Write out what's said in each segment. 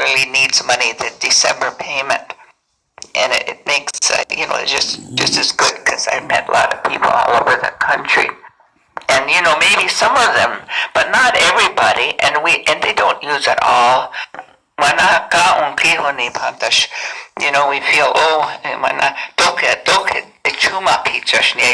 elderly needs money, the December payment. And it makes, just as good, because I've met a lot of people all over the country. And, maybe some of them, but not everybody, and they don't use it all. We feel, I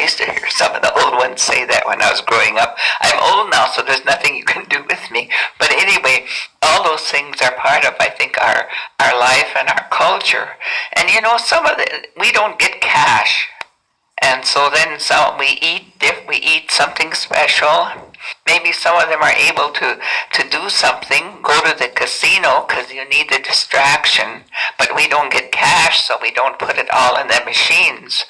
used to hear some of the old ones say that when I was growing up. I'm old now, so there's nothing you can do with me. But anyway, all those things are part of, I think, our life and our culture. And some of we don't get cash. And so then we eat something special. Maybe some of them are able to do something, go to the casino because you need the distraction, but we don't get cash, so we don't put it all in the machines.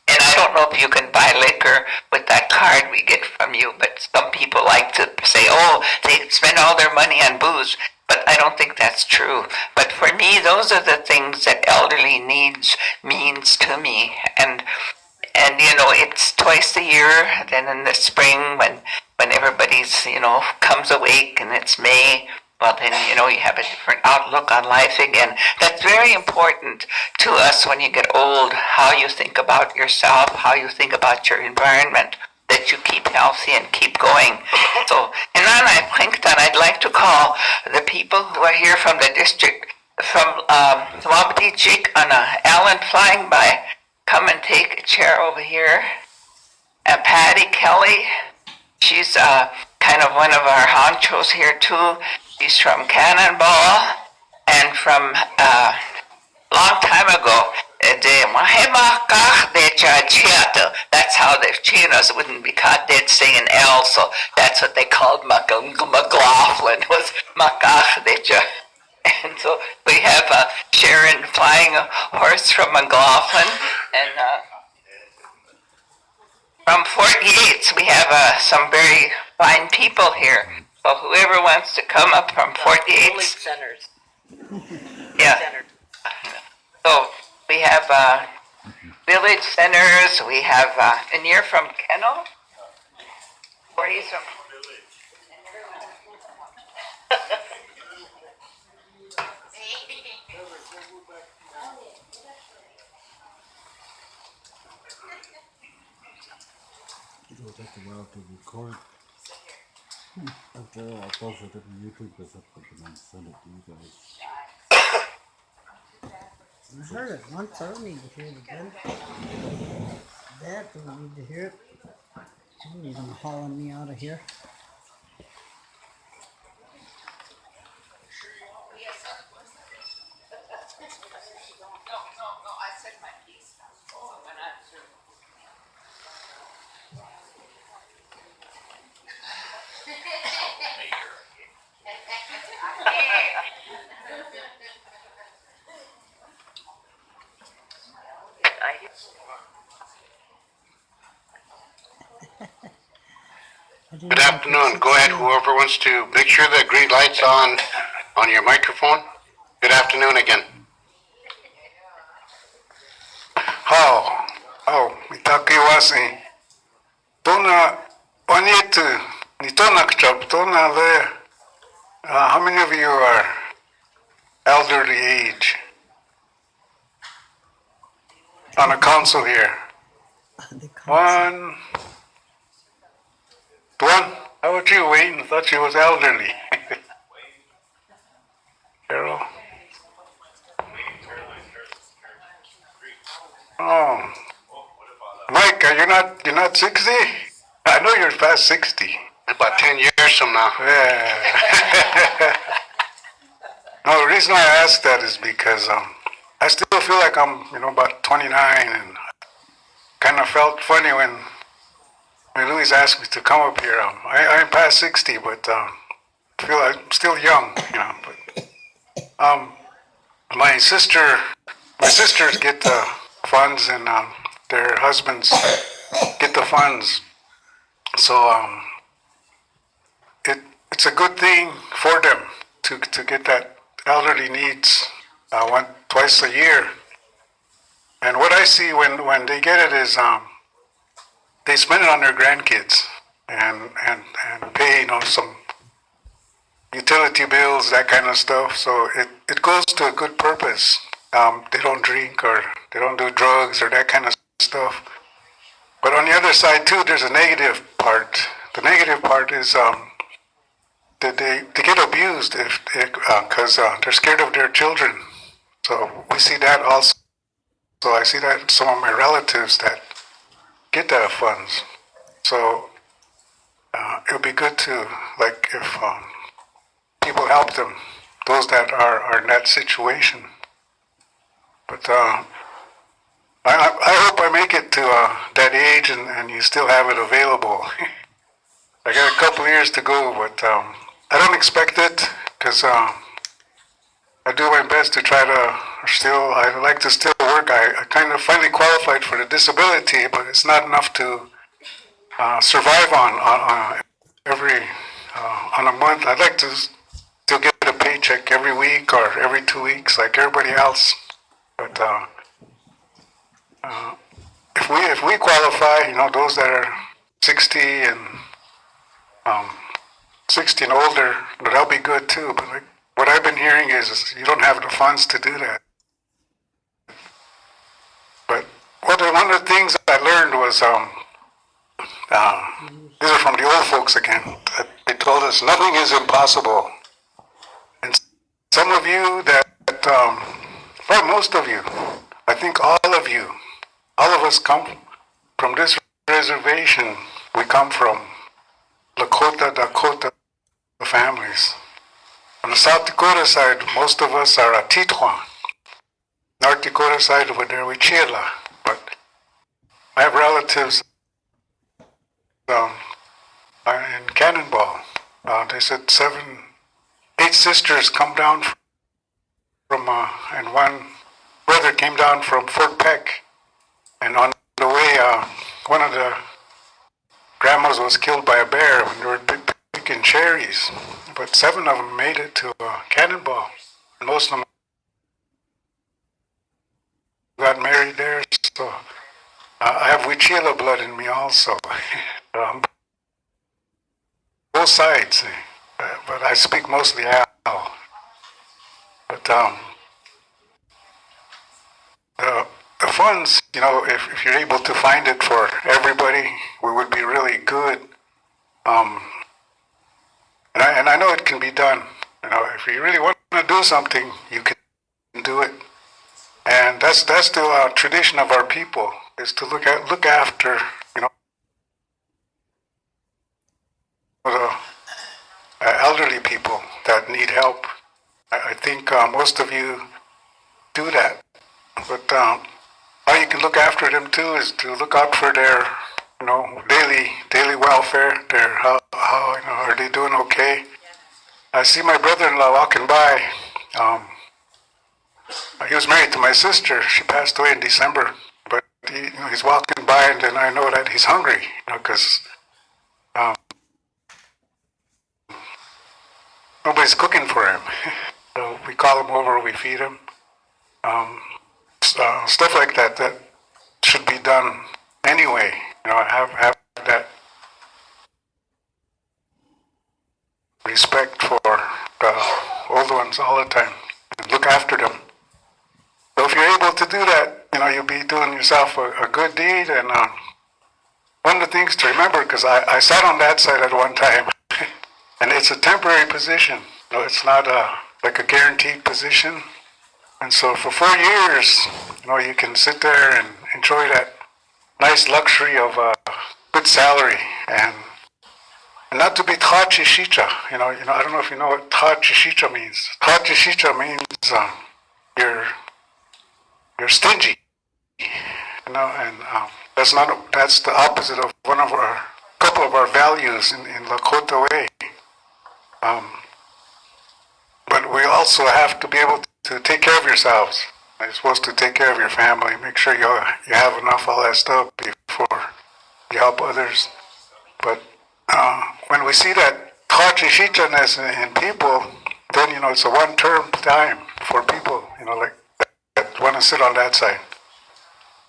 And I don't know if you can buy liquor with that card we get from you, but some people like to say, oh, they spend all their money on booze. But I don't think that's true. But for me, those are the things that elderly needs means to me. And it's twice a year. Then in the spring, when everybody's comes awake and it's May, well then you have a different outlook on life again. That's very important to us when you get old. How you think about yourself, how you think about your environment, that you keep healthy and keep going. So, and then I'd like to call the people who are here from the district, from Wapiti Chik on Allen flying by. Come and take a chair over here. And Patty Kelly, she's kind of one of our honchos here too. She's from Cannonball, and from long time ago, that's how the Chinos wouldn't be caught dead saying L, so that's what they called McLaughlin, was Makach. And so we have Sharon flying a horse from McLaughlin, and from Fort Yates we have some very fine people here. So whoever wants to come up from Fort Yates. Centers. Yeah. So we have village centers. We have, and you're from Kennel? Or he's from? It'll take a while to record. After I'll post it on YouTube as a and then send it to you guys. I heard it once, I don't need to hear it again. Dad don't need to hear it. Somebody's gonna hauling me out of here. Good afternoon. Go ahead, whoever wants to. Make sure the green light's on your microphone. Good afternoon again. Mitaki wasi. Tona onitu. Nitona kchap. Tona le. How many of you are elderly age? On a council here. One. How about you, Wayne? I thought she was elderly. Carol? Oh. Mike, you're not 60? I know you're past 60. About 10 years from now. Yeah. No, the reason I ask that is because I still feel like I'm, about 29, and kind of felt funny when Louis asked me to come up here. I'm past 60, but I feel I'm still young, But my sisters get the funds, and their husbands get the funds. So it's a good thing for them to get that elderly needs twice a year. And what I see when they get it is they spend it on their grandkids and pay some utility bills, that kind of stuff. So it goes to a good purpose. They don't drink or they don't do drugs or that kind of stuff. But on the other side too, there's a negative part. The negative part is that they get abused if because they're scared of their children. So we see that also. So I see that in some of my relatives that get that funds. So it would be good to, like, if people help them, those that are in that situation. But I hope I make it to that age and you still have it available. I got a couple of years to go, but I don't expect it because I do my best to try to still, I like to still work. I kind of finally qualified for the disability, but it's not enough to survive on every, on a month. I'd like to still get a paycheck every week or every 2 weeks like everybody else. But if we qualify, you know, those that are 60 and 60 and older, that'll be good too. But like, what I've been hearing is you don't have the funds to do that. But one of the things I learned was these are from the old folks again. They told us nothing is impossible. And some of you that, well, most of you, I think all of you, all of us come from this reservation. We come from Lakota, Dakota families. On the South Dakota side, most of us are Atitlan. North Dakota side, they're Wichila. But I have relatives in Cannonball. They said 8 sisters come down from, and one brother came down from Fort Peck. And on the way, one of the grandmas was killed by a bear when they were picking cherries. But 7 of them made it to Cannonball. And most of them got married there. So I have Wichila blood in me also. Both sides. But I speak mostly Al. But the funds, you know, if you're able to find it for everybody, we would be really good. And I know it can be done. You know, if you really want to do something, you can do it. And that's the tradition of our people, is to look after, you know, the elderly people that need help. I think most of you do that. But how you can look after them too is to look out for their, you know, daily welfare. Their how you know, are they doing okay? I see my brother-in-law walking by. He was married to my sister. She passed away in December. But he's walking by, and then I know that he's hungry, you know, because nobody's cooking for him. So we call him over, we feed him. Stuff like that should be done anyway. You know, have that respect for the old ones all the time and look after them. So if you're able to do that, you know, you'll be doing yourself a good deed. And one of the things to remember, because I sat on that side at one time, and it's a temporary position. You know, it's not like a guaranteed position. And so for 4 years, you know, you can sit there and enjoy that nice luxury of a good salary and not to be tachishicha. You know, I don't know if you know what tachishicha means. Tachishicha means you're stingy. You know, and that's the opposite of couple of our values in Lakota way. But we also have to be able to take care of yourselves. You're supposed to take care of your family. Make sure you have enough all that stuff before you help others. But when we see that tachishicha-ness in people, then, you know, it's a one-term time for people, you know, like that want to sit on that side.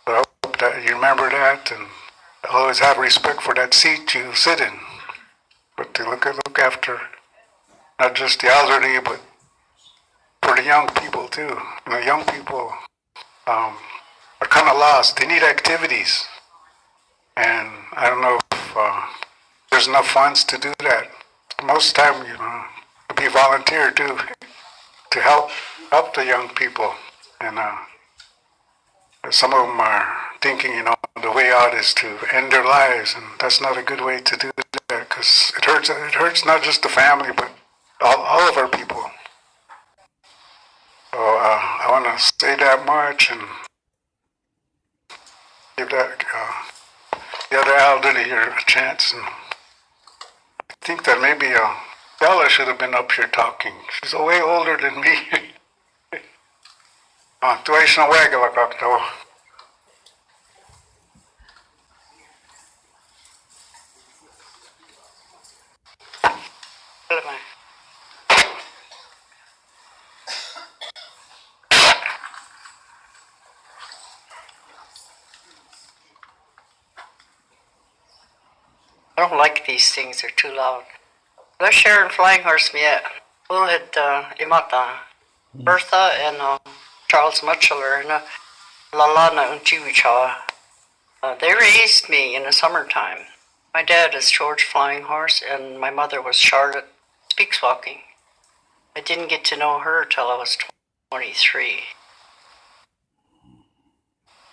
But I hope that you remember that and always have respect for that seat you sit in. But to look after not just the elderly, but for the young people too. You know, young people are kind of lost. They need activities, and I don't know if there's enough funds to do that. Most time, you know, be volunteer too to help the young people, and some of them are thinking, you know, the way out is to end their lives, and that's not a good way to do that because it hurts. It hurts not just the family, but all of our people. So I want to say that much and give that the other elderly here a chance. And I think that maybe Bella should have been up here talking. She's way older than me. Tu aici nu wega la capito. I don't like these things, they're too loud. Let's share and flying horse me at. We'll hit Imata, Bertha and Charles Mutchler and Lalana Unchiwichawa. They raised me in the summertime. My dad is George Flying Horse and my mother was Charlotte Speaks Walking. I didn't get to know her till I was 23.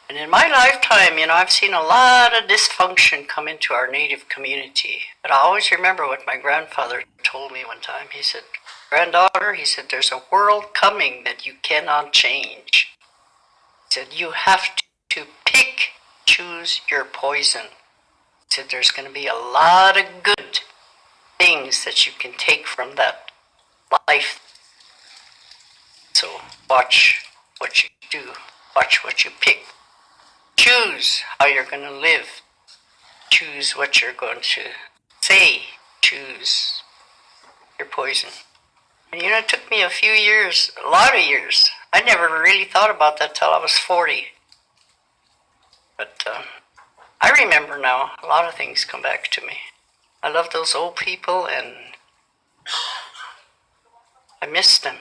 And in my lifetime, you know, I've seen a lot of dysfunction come into our native community. But I always remember what my grandfather told me one time. He said, granddaughter, he said, there's a world coming that you cannot change. He said, you have to pick, choose your poison. He said, there's going to be a lot of good things that you can take from that life. So watch what you do. Watch what you pick. Choose how you're going to live. Choose what you're going to say. Choose your poison. And you know, it took me a few years, a lot of years. I never really thought about that till I was 40. But I remember now, a lot of things come back to me. I love those old people and I miss them.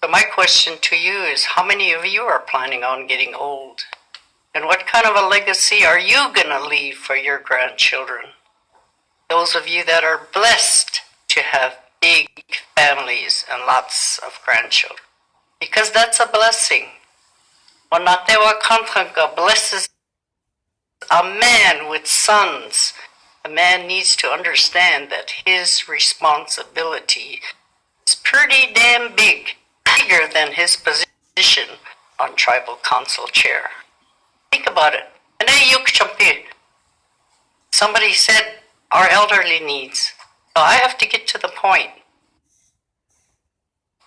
So my question to you is, how many of you are planning on getting old? And what kind of a legacy are you going to leave for your grandchildren? Those of you that are blessed to have big families and lots of grandchildren. Because that's a blessing. Onatewa Kantanka blesses a man with sons. A man needs to understand that his responsibility is pretty damn big. Bigger than his position on tribal council chair. Think about it. Somebody said our elderly needs. So I have to get to the point.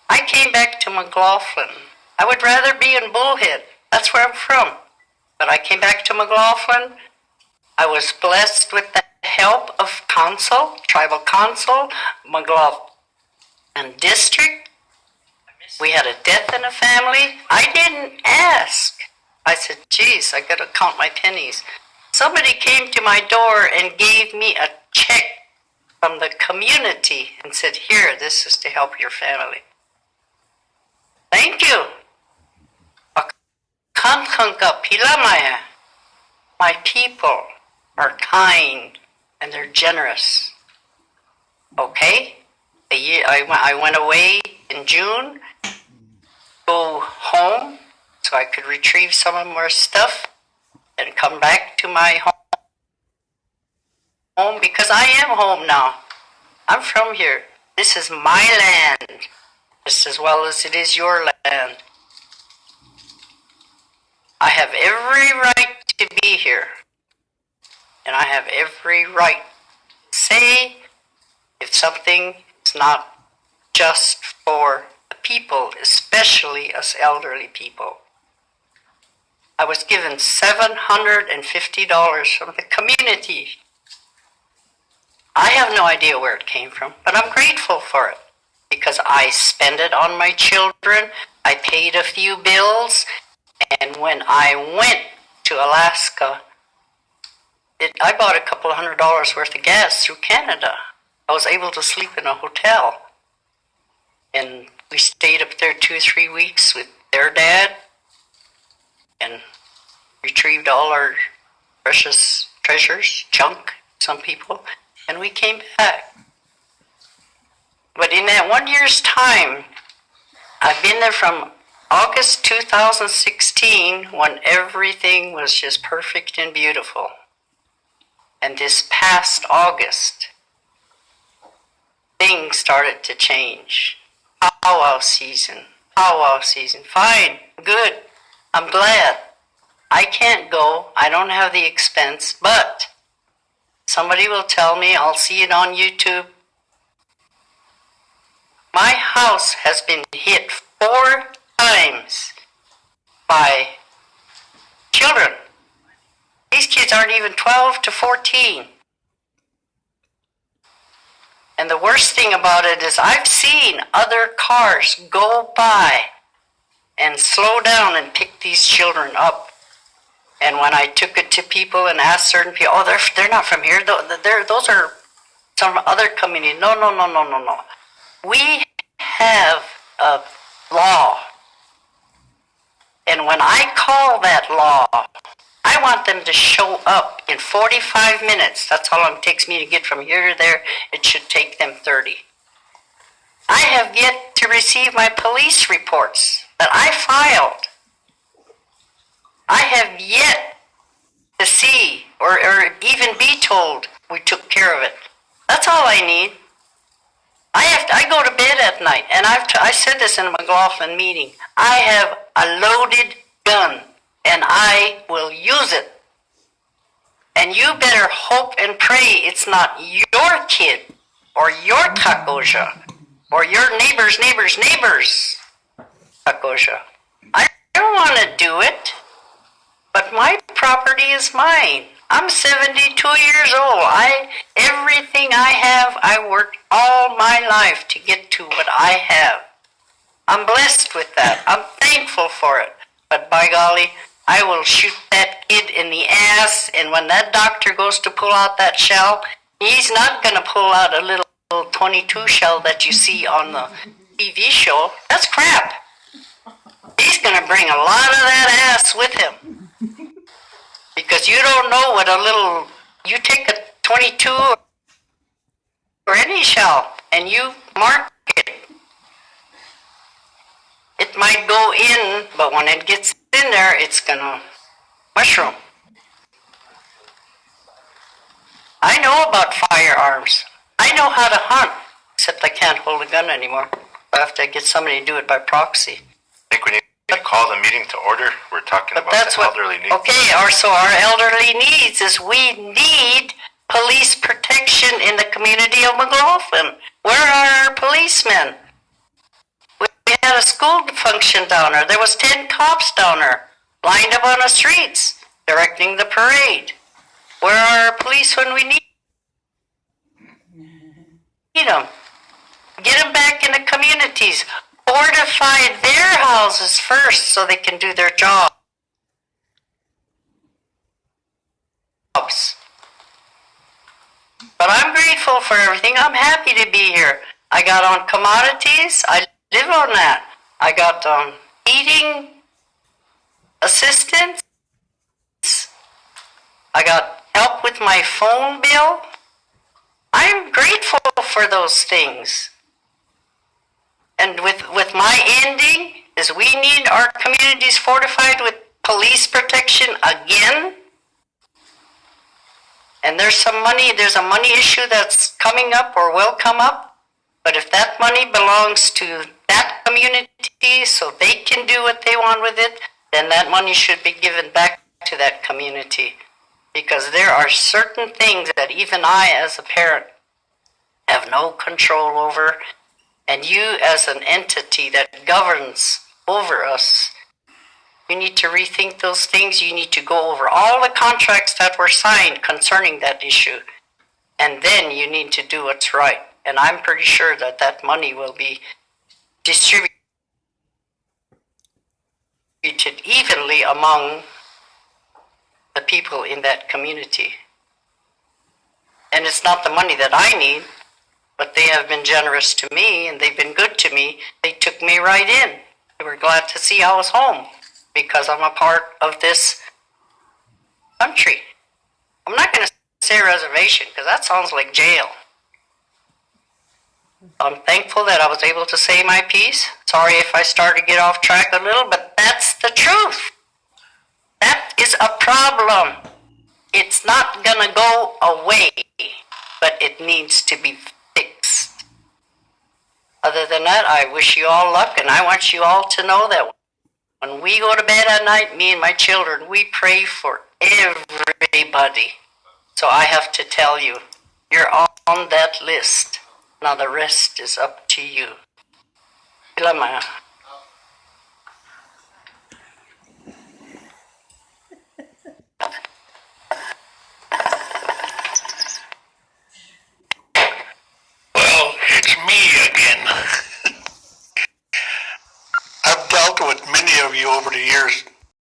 I came back to McLaughlin. I would rather be in Bullhead. That's where I'm from. But I came back to McLaughlin. I was blessed with the help of council, tribal council, McLaughlin and district. We had a death in the family. I didn't ask. I said, geez, I gotta count my pennies. Somebody came to my door and gave me a check from the community and said, here, this is to help your family. Thank you. My people are kind and they're generous. Okay? I went away in June, go home so I could retrieve some of my stuff and come back to my home because I am home now. I'm from here. This is my land just as well as it is your land. I have every right to be here and I have every right to say if something is not just for the people, especially us elderly people. I was given $750 from the community. I have no idea where it came from, but I'm grateful for it because I spent it on my children. I paid a few bills, and when I went to Alaska, I bought a couple $100 worth of gas through Canada. I was able to sleep in a hotel. And we stayed up there 2 or 3 weeks with their dad and retrieved all our precious treasures, junk, some people, and we came back. But in that 1 year's time, I've been there from August 2016 when everything was just perfect and beautiful. And this past August, things started to change. Powwow season. Fine, good. I'm glad. I can't go. I don't have the expense, but somebody will tell me, I'll see it on YouTube. My house has been hit 4 times by children. These kids aren't even 12 to 14. And the worst thing about it is I've seen other cars go by and slow down and pick these children up. And when I took it to people and asked certain people, oh, they're not from here. Those are some other community. No. We have a law. And when I call that law, I want them to show up in 45 minutes. That's how long it takes me to get from here to there. It should take them 30. I have yet to receive my police reports that I filed. I have yet to see or even be told we took care of it. That's all I need. I go to bed at night, and I said this in a McLaughlin meeting. I have a loaded gun, and I will use it. And you better hope and pray it's not your kid or your Kakoja or your neighbor's Kakoja. I don't want to do it, but my property is mine. I'm 72 years old. Everything I have, I worked all my life to get to what I have. I'm blessed with that. I'm thankful for it. But by golly, I will shoot that kid in the ass, and when that doctor goes to pull out that shell, he's not going to pull out a little 22 shell that you see on the TV show. That's crap. He's going to bring a lot of that ass with him. Because you don't know what you take a 22 or any shell and you mark it. It might go in, but when it gets in there, it's gonna mushroom. I know about firearms. I know how to hunt, except I can't hold a gun anymore. I have to get somebody to do it by proxy. I think we need to call the meeting to order. We're talking But about that's the what, elderly needs. okay, so our elderly needs is we need police protection in the community of McLaughlin. Where are our policemen? We had a school function down there. There was 10 cops down there, lined up on the streets, directing the parade. Where are our police when we need them? Get them back in the communities. Fortify their houses first so they can do their jobs. But I'm grateful for everything. I'm happy to be here. I got on commodities. I live on that. I got heating assistance. I got help with my phone bill. I'm grateful for those things. And with my ending is we need our communities fortified with police protection again. And there's a money issue that's coming up or will come up. But if that money belongs to that community so they can do what they want with it, then that money should be given back to that community. Because there are certain things that even I as a parent have no control over. And you as an entity that governs over us, you need to rethink those things. You need to go over all the contracts that were signed concerning that issue. And then you need to do what's right. And I'm pretty sure that that money will be distributed evenly among the people in that community. And it's not the money that I need, but they have been generous to me and they've been good to me. They took me right in. They were glad to see I was home because I'm a part of this country. I'm not going to say reservation because that sounds like jail. I'm thankful that I was able to say my piece. Sorry if I started to get off track a little, but that's the truth. That is a problem. It's not going to go away, but it needs to be fixed. Other than that, I wish you all luck, and I want you all to know that when we go to bed at night, me and my children, we pray for everybody. So I have to tell you, you're on that list. Now the rest is up to you. Ilama. Well, it's me again. I've dealt with many of you over the years